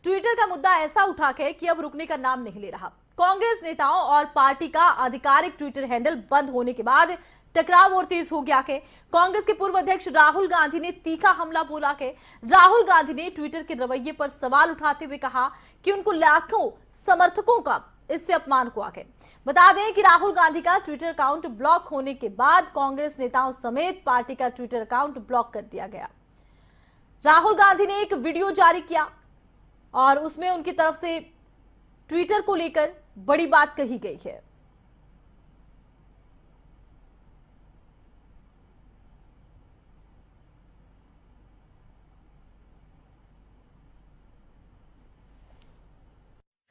Twitter का मुद्दा ऐसा उठा के कि अब रुकने का नाम नहीं ले रहा। कांग्रेस नेताओं और पार्टी का आधिकारिक ट्विटर हैंडल बंद होने के बाद टकराव और तेज हो गया के कांग्रेस के पूर्व अध्यक्ष राहुल गांधी ने तीखा हमला बोला के राहुल गांधी ने ट्विटर के रवैये पर सवाल उठाते हुए कहा कि उनको लाखों समर्थकों का इससे अपमान हुआ के। बता दें कि राहुल गांधी का ट्विटर अकाउंट ब्लॉक होने के बाद कांग्रेस नेताओं समेत पार्टी का ट्विटर अकाउंट ब्लॉक कर दिया गया। राहुल गांधी ने एक वीडियो जारी किया और उसमें उनकी तरफ से ट्विटर को लेकर बड़ी बात कही गई है।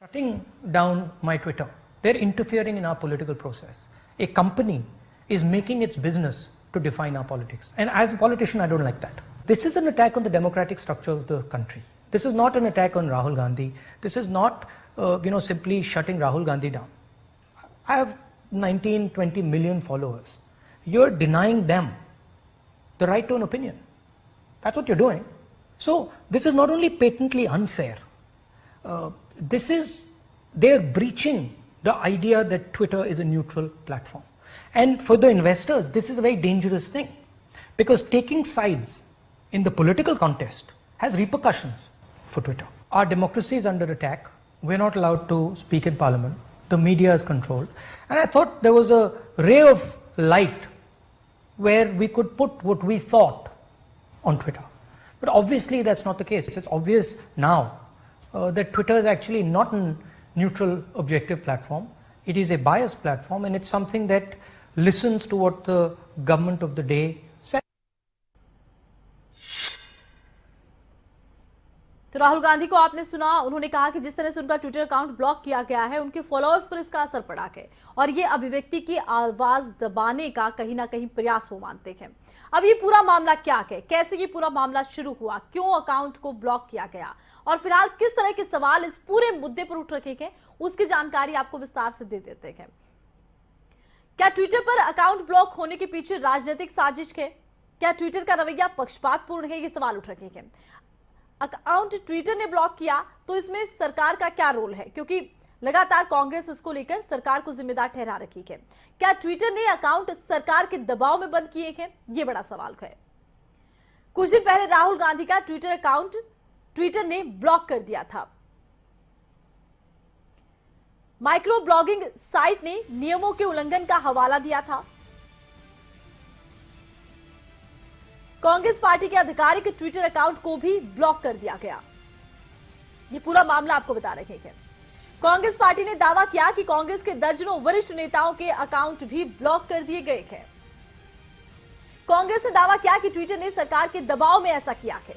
Shutting down my Twitter. They're interfering in our political process. A company is making its business to define our politics. And as a politician, I don't like that. This is an attack on the democratic structure of the country. This is not an attack on Rahul Gandhi. This is not, simply shutting Rahul Gandhi down. I have 19, 20 million followers. You're denying them the right to an opinion. That's what you're doing. So this is not only patently unfair, they're breaching the idea that Twitter is a neutral platform. And for the investors, this is a very dangerous thing, because taking sides in the political contest has repercussions for Twitter. Our democracy is under attack. We're not allowed to speak in parliament. The media is controlled. And I thought there was a ray of light where we could put what we thought on Twitter. But obviously that's not the case. It's obvious now that Twitter is actually not a neutral, objective platform. It is a biased platform, and it's something that listens to what the government of the day says. तो राहुल गांधी को आपने सुना, उन्होंने कहा कि जिस तरह से उनका ट्विटर अकाउंट ब्लॉक किया गया है, उनके फॉलोअर्स पर इसका असर पड़ा है और ये अभिव्यक्ति की आवाज दबाने का कहीं ना कहीं प्रयास वो मानते हैं। अब ये पूरा मामला क्या है, कैसे ये पूरा मामला शुरू हुआ, क्यों अकाउंट को ब्लॉक किया गया और फिलहाल किस तरह के सवाल इस पूरे मुद्दे पर उठ रखे हैं, उसकी जानकारी आपको विस्तार से दे देते हैं। क्या ट्विटर पर अकाउंट ब्लॉक होने के पीछे राजनीतिक साजिश है? क्या ट्विटर का रवैया पक्षपातपूर्ण है? ये सवाल उठ रखे हैं। अकाउंट ट्विटर ने ब्लॉक किया तो इसमें सरकार का क्या रोल है, क्योंकि लगातार कांग्रेस इसको लेकर सरकार को जिम्मेदार ठहरा रखी है। क्या ट्विटर ने अकाउंट सरकार के दबाव में बंद किए हैं? यह बड़ा सवाल है। कुछ दिन पहले राहुल गांधी का ट्विटर अकाउंट ट्विटर ने ब्लॉक कर दिया था। माइक्रो ब्लॉगिंग साइट ने नियमों के उल्लंघन का हवाला दिया था। कांग्रेस पार्टी के आधिकारिक ट्विटर अकाउंट को भी ब्लॉक कर दिया गया। ये पूरा मामला आपको बता रहे हैं। कांग्रेस पार्टी ने दावा किया कि कांग्रेस के दर्जनों वरिष्ठ नेताओं के अकाउंट भी ब्लॉक कर दिए गए हैं। कांग्रेस ने दावा किया कि ट्विटर ने सरकार के दबाव में ऐसा किया है।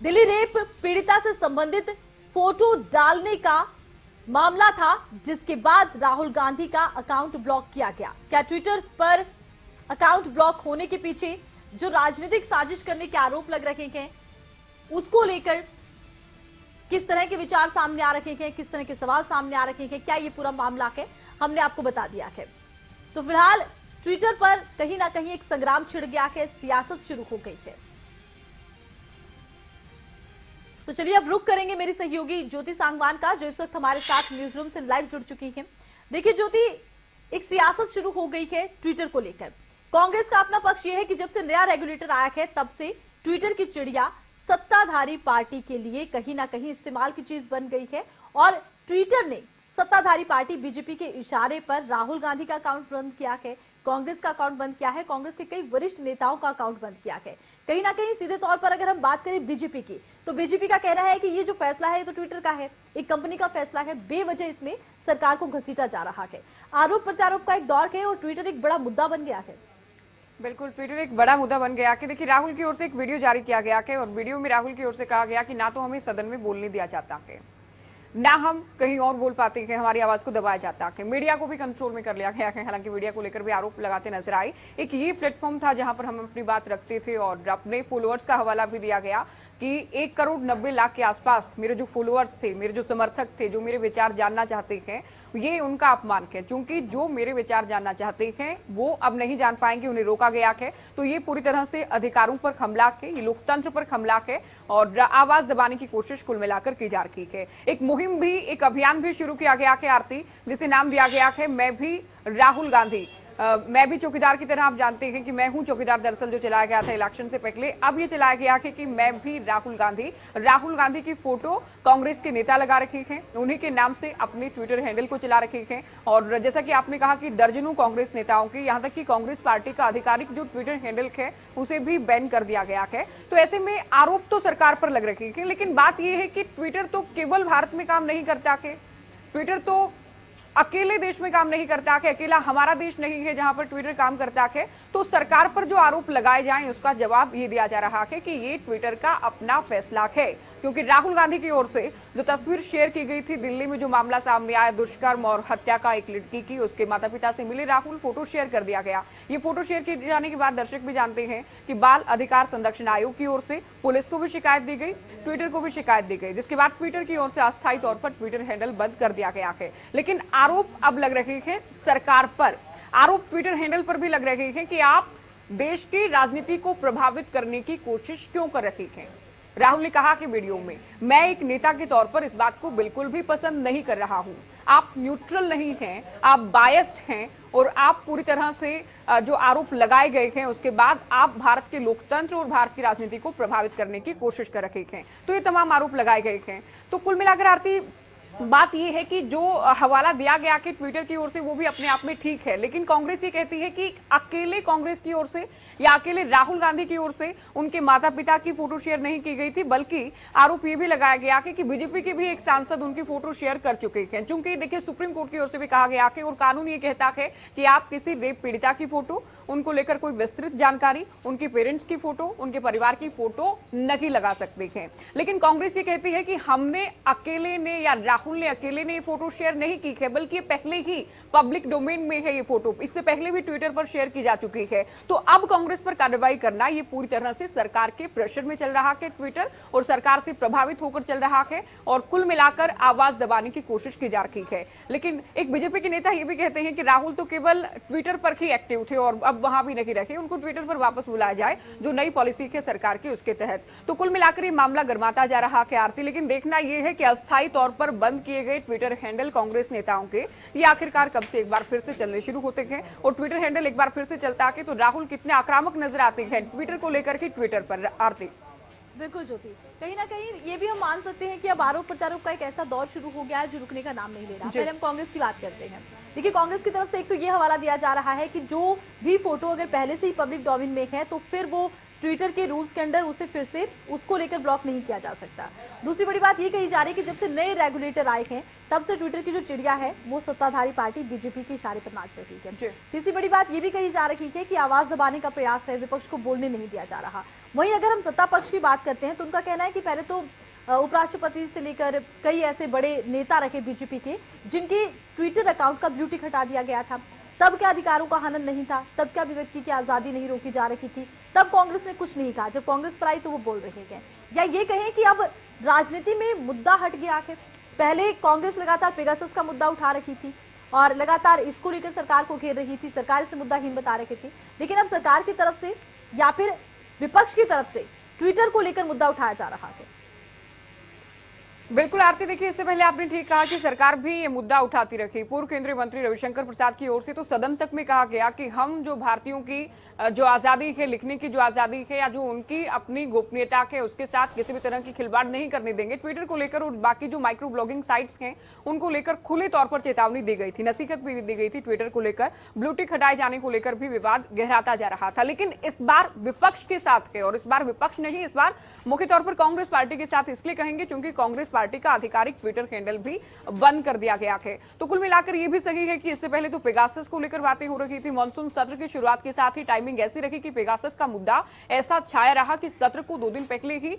दिल्ली रेप पीड़िता से संबंधित फोटो डालने का मामला था, जिसके बाद राहुल गांधी का अकाउंट ब्लॉक किया गया। क्या ट्विटर पर अकाउंट ब्लॉक होने के पीछे जो राजनीतिक साजिश करने के आरोप लग रहे हैं, उसको लेकर किस तरह के विचार सामने आ रहे हैं, किस तरह के सवाल सामने आ रहे हैं, क्या ये पूरा मामला है, हमने आपको बता दिया है। तो फिलहाल ट्विटर पर कहीं ना कहीं एक संग्राम छिड़ गया है, सियासत शुरू हो गई है। तो चलिए अब रुक करेंगे मेरी सहयोगी ज्योति सांगवान का, जो इस वक्त हमारे साथ न्यूज रूम से लाइव जुड़ चुकी है। देखिए ज्योति, एक सियासत शुरू हो गई है ट्विटर को लेकर। कांग्रेस का अपना पक्ष यह है कि जब से नया रेगुलेटर आया है तब से ट्विटर की चिड़िया सत्ताधारी पार्टी के लिए कहीं ना कहीं इस्तेमाल की चीज बन गई है और ट्विटर ने सत्ताधारी पार्टी बीजेपी के इशारे पर राहुल गांधी का अकाउंट बंद किया है, कांग्रेस का अकाउंट बंद किया है, कांग्रेस के कई वरिष्ठ नेताओं का अकाउंट बंद किया है। कहीं ना कहीं सीधे तौर पर अगर हम बात करें बीजेपी की, तो बीजेपी का कहना है कि ये जो फैसला है ये तो ट्विटर का है, एक कंपनी का फैसला है, बेवजह इसमें सरकार को घसीटा जा रहा है। आरोप प्रत्यारोप का एक दौर है और ट्विटर एक बड़ा मुद्दा बन गया है। बिल्कुल, ट्विटर एक बड़ा मुद्दा बन गया कि देखिए राहुल की ओर से एक वीडियो जारी किया गया है और वीडियो में राहुल की ओर से कहा गया कि ना तो हमें सदन में बोलने दिया जाता है, ना हम कहीं और बोल पाते हैं, हमारी आवाज को दबाया जाता है। मीडिया को भी कंट्रोल में कर लिया गया है। हालांकि मीडिया को लेकर भी आरोप लगाते नजर आए। एक ये प्लेटफॉर्म था जहां पर हम अपनी बात रखते थे और अपने फॉलोअर्स का हवाला भी दिया गया। कि 1,90,00,000 के आसपास मेरे जो फॉलोअर्स थे, मेरे जो समर्थक थे, जो मेरे विचार जानना चाहते हैं, ये उनका अपमान है, क्योंकि जो मेरे विचार जानना चाहते हैं वो अब नहीं जान पाएंगे, उन्हें रोका गया है। तो ये पूरी तरह से अधिकारों पर हमला है, ये लोकतंत्र पर हमला है और आवाज दबाने की कोशिश कुल मिलाकर की जा रही है। एक मुहिम भी, एक अभियान भी शुरू किया गया है आरती, जिसे नाम दिया गया है मैं भी राहुल गांधी, मैं भी चौकीदार की तरह। आप जानते हैं कि मैं हूं चौकीदार, दरअसल जो चलाया गया था इलेक्शन से पहले, अब ये चलाया गया है कि मैं भी राहुल गांधी। राहुल गांधी की फोटो कांग्रेस के नेता लगा रखे हैं, उन्हीं के नाम से अपने ट्विटर हैंडल को चला रखे हैं और जैसा कि आपने कहा कि दर्जनों कांग्रेस नेताओं की, यहां तक कि कांग्रेस पार्टी का आधिकारिक जो ट्विटर हैंडल है उसे भी बैन कर दिया गया है। तो ऐसे में आरोप तो सरकार पर लग रखे हैं, लेकिन बात यह है कि ट्विटर तो केवल भारत में काम नहीं करता है, ट्विटर तो अकेले देश में काम नहीं करता है, अकेला हमारा देश नहीं है जहां पर ट्विटर काम करता है। तो सरकार पर जो आरोप लगाए जाएं उसका जवाब ये दिया जा रहा है कि ये ट्विटर का अपना फैसला है, क्योंकि राहुल गांधी की ओर से जो तस्वीर शेयर की गई थी दिल्ली में, जो मामला सामने आया दुष्कर्म और हत्या का एक लड़की की, उसके माता पिता से मिले राहुल, फोटो शेयर कर दिया गया। ये फोटो शेयर किए जाने के बाद दर्शक भी जानते हैं कि बाल अधिकार संरक्षण आयोग की ओर से पुलिस को भी शिकायत दी गई, ट्विटर को भी शिकायत दी गई, जिसके बाद ट्विटर की ओर से अस्थायी तौर पर ट्विटर हैंडल बंद कर दिया गया है। लेकिन आरोप अब लग रहे हैं सरकार पर, आरोप ट्विटर हैंडल पर भी लग रहे हैं कि आप देश की राजनीति को प्रभावित करने की कोशिश क्यों कर रहे हैं। राहुल ने कहा कि वीडियो में, मैं एक नेता के तौर पर इस बात को बिल्कुल भी पसंद नहीं कर रहा हूं, आप न्यूट्रल नहीं हैं, आप बायस्ड हैं और आप पूरी तरह से जो आरोप लगाए गए हैं उसके बाद आप भारत के लोकतंत्र और भारत की राजनीति को प्रभावित करने की कोशिश कर रहे हैं। तो ये तमाम आरोप लगाए गए हैं। तो कुल मिलाकर आरती, बात यह है कि जो हवाला दिया गया कि ट्विटर की ओर से वो भी अपने आप में ठीक है, लेकिन कांग्रेस ये कहती है कि अकेले कांग्रेस की ओर से या अकेले राहुल गांधी की ओर से उनके माता पिता की फोटो शेयर नहीं की गई थी, बल्कि आरोप ये भी लगाया गया कि बीजेपी के भी एक सांसद उनकी फोटो शेयर कर चुके हैं। चूंकि देखिए सुप्रीम कोर्ट की ओर से भी कहा गया है और कानून ये कहता है कि आप किसी रेप पीड़िता की फोटो, उनको लेकर कोई विस्तृत जानकारी, उनके पेरेंट्स की फोटो, उनके परिवार की फोटो नहीं लगा सकते हैं। लेकिन कांग्रेस ये कहती है कि हमने अकेले ने या राहुल ने अकेले ने ये फोटो शेयर नहीं की है, बल्कि ये पहले ही पब्लिक डोमेन में है, ये फोटो इससे पहले भी ट्विटर पर शेयर की जा चुकी है। तो अब कांग्रेस पर कार्रवाई करना ये पूरी तरह से सरकार के प्रेशर में चल रहा है ट्विटर, और सरकार से प्रभावित होकर चल रहा है और कुल मिलाकर आवाज दबाने की कोशिश की जा रही है। लेकिन एक बीजेपी के नेता ये भी कहते हैं कि राहुल तो केवल ट्विटर पर ही एक्टिव थे और अब वहां भी नहीं रखे, उनको ट्विटर पर वापस बुलाया जाए जो नई पॉलिसी है सरकार की उसके तहत। तो कुल मिलाकर ये मामला गर्माता जा रहा है आरती, लेकिन देखना यह है कि अस्थायी तौर पर बंद किए गए ट्विटर हैंडल कांग्रेस नेताओं के ये आखिरकार कब से एक बार फिर से चलने शुरू होते हैं, और ट्विटर हैंडल एक बार फिर से चलता है तो राहुल कितने आक्रामक नजर आते हैं ट्विटर को लेकर के ट्विटर पर। आरती, बिल्कुल ज्योति, कहीं ना कहीं ये भी हम मान सकते हैं कि अब आरोप प्रत्यारोप का एक ऐसा दौर शुरू हो गया है जो रुकने का नाम नहीं ले रहा। पहले हम कांग्रेस की बात करते हैं। देखिए कांग्रेस की तरफ से एक तो ये हवाला दिया जा रहा है कि जो भी फोटो अगर पहले से ही पब्लिक डोमेन में है तो फिर वो ट्विटर के रूल्स के अंडर उसे फिर से उसको लेकर ब्लॉक नहीं किया जा सकता। दूसरी बड़ी बात ये कही जा रही है कि जब से नए रेगुलेटर आए हैं तब से ट्विटर की जो चिड़िया है वो सत्ताधारी पार्टी बीजेपी के इशारे पर नाच रही है। तीसरी बड़ी बात ये भी कही जा रही है कि आवाज दबाने का प्रयास है, विपक्ष को बोलने नहीं दिया जा रहा। वहीं अगर हम सत्ता पक्ष की बात करते हैं तो उनका कहना है कि पहले तो उपराष्ट्रपति से लेकर कई ऐसे बड़े नेता रखे बीजेपी के जिनके ट्विटर अकाउंट का ब्लू टिक हटा दिया गया था, तब क्या अधिकारों का हनन नहीं था, तब क्या अभिव्यक्ति की आजादी नहीं रोकी जा रही थी, तब कांग्रेस ने कुछ नहीं कहा। जब कांग्रेस पर आई तो वो बोल रहे हैं, या ये कहें कि अब राजनीति में मुद्दा हट गया है। पहले कांग्रेस लगातार पेगासस का मुद्दा उठा रही थी और लगातार इसको लेकर सरकार को घेर रही थी, सरकार इसे मुद्दाहीन बता रही थी, लेकिन अब सरकार की तरफ से या फिर विपक्ष की तरफ से ट्विटर को लेकर मुद्दा उठाया जा रहा है। बिल्कुल आरती, देखिए इससे पहले आपने ठीक कहा कि सरकार भी ये मुद्दा उठाती रखी। पूर्व केंद्रीय मंत्री रविशंकर प्रसाद की ओर से तो सदन तक में कहा गया कि हम जो भारतीयों की जो आजादी है, लिखने की जो आजादी है या जो उनकी अपनी गोपनीयता है उसके साथ किसी भी तरह की खिलवाड़ नहीं करने देंगे। ट्विटर को लेकर और बाकी जो माइक्रो ब्लॉगिंग साइट्स हैं उनको लेकर खुले तौर पर चेतावनी दी गई थी, नसीहत भी दी गई थी। ट्विटर को लेकर ब्लू टिक हटाए जाने को लेकर भी विवाद गहराता जा रहा था, लेकिन इस बार विपक्ष के साथ है, और इस बार विपक्ष नहीं, इस बार मुख्य तौर पर कांग्रेस पार्टी के साथ इसलिए कहेंगे क्योंकि कांग्रेस पार्टी का आधिकारिक ट्विटर हैंडल भी बंद कर दिया गया है। तो कुल मिलाकर ये भी सही है कि इससे पहले तो पेगासस को लेकर बातें हो रही थी। मॉनसून सत्र की शुरुआत के साथ ही टाइमिंग ऐसी रही कि पेगासस का मुद्दा ऐसा छाया रहा कि सत्र को 2 दिन पहले ही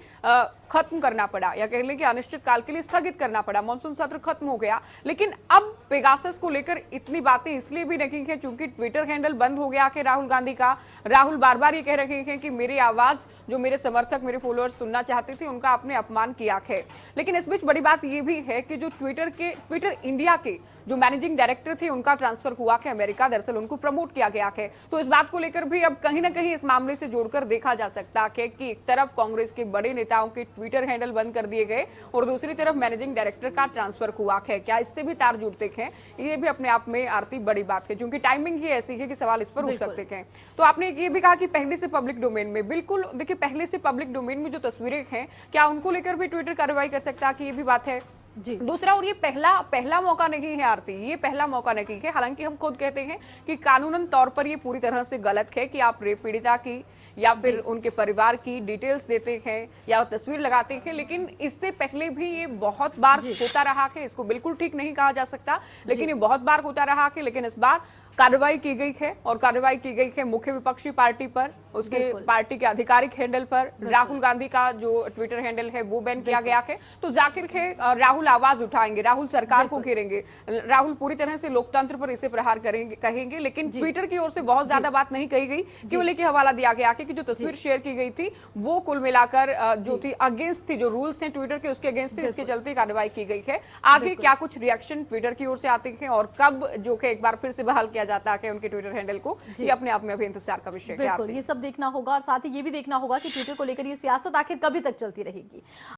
खत्म करना पड़ा, या कह लें कि अनिश्चित काल के लिए स्थगित करना पड़ा। मॉनसून सत्र खत्म हो गया, लेकिन अब पेगासस को लेकर इतनी बातें इसलिए भी नहीं है क्योंकि ट्विटर हैंडल बंद हो गया है राहुल गांधी का। राहुल बार बार ये कह रहे हैं कि मेरी आवाज जो मेरे समर्थक, मेरे फॉलोअर्स सुनना चाहते थे, उनका आपने अपमान किया है। लेकिन इस बीच बड़ी बात यह भी है कि जो ट्विटर इंडिया के जो मैनेजिंग डायरेक्टर थे, उनका ट्रांसफर हुआ है अमेरिका। दरअसल उनको प्रमोट किया गया है। तो इस बात को लेकर भी अब कहीं ना कहीं इस मामले से जोड़कर देखा जा सकता है कि एक तरफ कांग्रेस के बड़े नेताओं के ट्विटर हैंडल बंद कर दिए गए और दूसरी तरफ मैनेजिंग डायरेक्टर का ट्रांसफर हुआ है। क्या इससे भी तार जुड़ते हैं? ये भी अपने आप में आरती बड़ी बात है, क्योंकि टाइमिंग ही ऐसी है कि सवाल इस पर उठ सकते हैं। तो आपने ये भी कहा कि पहले से पब्लिक डोमेन में, बिल्कुल देखिए, पहले से पब्लिक डोमेन में जो तस्वीरें हैं, क्या उनको लेकर भी ट्विटर कार्रवाई कर सकता है कि ये भी बात है जी। दूसरा, और ये पहला मौका नहीं है आरती, ये पहला मौका नहीं है। हालांकि हम खुद कहते हैं कि कानूनन तौर पर ये पूरी तरह से गलत है कि आप रेप पीड़िता की या फिर उनके परिवार की डिटेल्स देते हैं या तस्वीर लगाते हैं, लेकिन इससे पहले भी ये बहुत बार होता रहा है। इसको बिल्कुल ठीक नहीं कहा जा सकता, लेकिन ये बहुत बार होता रहा है। लेकिन इस बार कार्रवाई की गई है, और कार्रवाई की गई है मुख्य विपक्षी पार्टी पर, उसके पार्टी के आधिकारिक हैंडल पर। राहुल गांधी का जो ट्विटर हैंडल है वो बैन किया गया है। तो जाकिर है राहुल आवाज उठाएंगे, राहुल सरकार को घेरेंगे, राहुल पूरी तरह से लोकतंत्र पर इसे प्रहार कहेंगे। लेकिन ट्विटर की ओर से बहुत ज्यादा बात नहीं कही गई। केवल एक हवाला दिया गया कि जो तस्वीर शेयर की गई थी वो कुल मिलाकर जो थी अगेंस्ट थी, जो रूल्स हैं ट्विटर के उसके अगेंस्ट थी, इसके चलते कार्रवाई की गई है। आगे क्या कुछ रिएक्शन ट्विटर की ओर से आते हैं और कब जो कि एक बार फिर से बहाल किया जाता है उनके ट्विटर हैंडल को, ये अपने आप में अभी इंतजार का विषय है। बिल्कुल, ये सब देखना होगा और साथ ही ये भी देखना होगा कि ट्विटर को लेकर ये सियासत आखिर कभी तक चलती रहेगी।